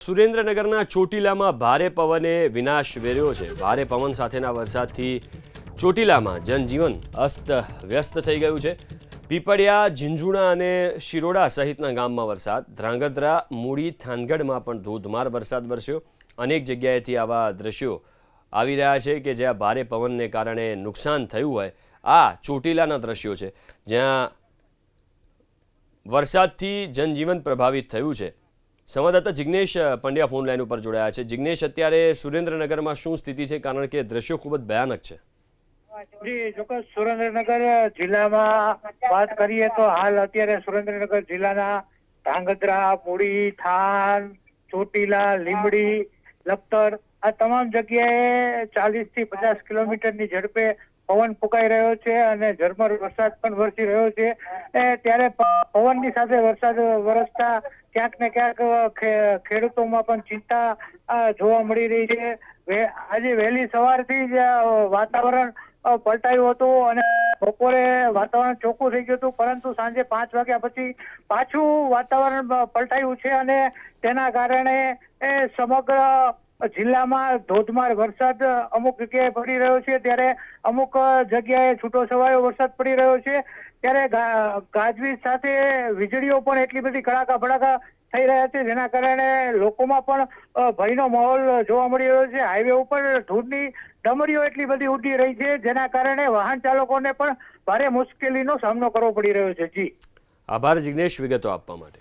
સુરેન્દ્રનગરના ચોટીલામાં ભારે પવને વિનાશ વેર્યો છે। ભારે પવન સાથેના વરસાદથી ચોટીલામાં જનજીવન અસ્તવ્યસ્ત થઈ ગયું છે। પીપળિયા, ઝીંઝુણા અને શિરોડા સહિતના ગામમાં વરસાદ, ધ્રાંગધ્રા, મૂળી, થાનગઢમાં પણ ધોધમાર વરસાદ વરસ્યો। અનેક જગ્યાએથી આવા દ્રશ્યો આવી રહ્યા છે કે જ્યાં ભારે પવનને કારણે નુકસાન થયું હોય। આ ચોટીલાના દ્રશ્યો છે જ્યાં વરસાદથી જનજીવન પ્રભાવિત થયું છે। સંવાદદાતા જિગ્નેશ પંડ્યા ફોન લાઈન ઉપર જોડાયા છે। જિગ્નેશ, અત્યારે સુરેન્દ્રનગરમાં શું સ્થિતિ છે, કારણ કે દ્રશ્યો ખૂબ જ ભયાનક છે? જી ચોક્કસ, સુરેન્દ્રનગર જિલ્લામાં વાત કરીએ તો હાલ અત્યારે સુરેન્દ્રનગર જિલ્લાના ધ્રાંગધ્રા, મૂળી, થાન, ચોટીલા, લીંબડી, લખતર આ તમામ જગ્યાએ 40 થી 50 કિલોમીટરની ઝડપે પવન ફૂંકાઈ રહ્યો છે અને ઝરમર વરસાદ પણ વરસી રહ્યો છે। ત્યારે પવનની સાથે વરસાદ વરસતા ક્યાંક ને ક્યાંક ખેડૂતોમાં પણ ચિંતા જોવા મળી રહી છે। આજે વહેલી સવારથી જ વાતાવરણ પલટાયું હતું અને બપોરે વાતાવરણ ચોખ્ખું થઈ ગયું હતું, પરંતુ સાંજે 5 વાગ્યા પછી પાછું વાતાવરણ પલટાયું છે અને તેના કારણે સમગ્ર જિલ્લામાં ધોધમાર વરસાદ અમુક જગ્યાએ પડી રહ્યો છે, ત્યારે અમુક જગ્યાએ છૂટો છવાયો વરસાદ પડી રહ્યો છે। ત્યારે ગાજવીજ સાથે વીજળીઓ પણ એટલી બધી કડાકા ભડાકા થઈ રહ્યા છે, જેના કારણે લોકોમાં પણ ભયનો માહોલ જોવા મળી રહ્યો છે। હાઈવે ઉપર ધૂળની ડમરીઓ એટલી બધી ઉડી રહી છે, જેના કારણે વાહન ચાલકોને પણ ભારે મુશ્કેલીનો સામનો કરવો પડી રહ્યો છે। જી આભાર જિગ્નેશ વિગતો આપવા માટે।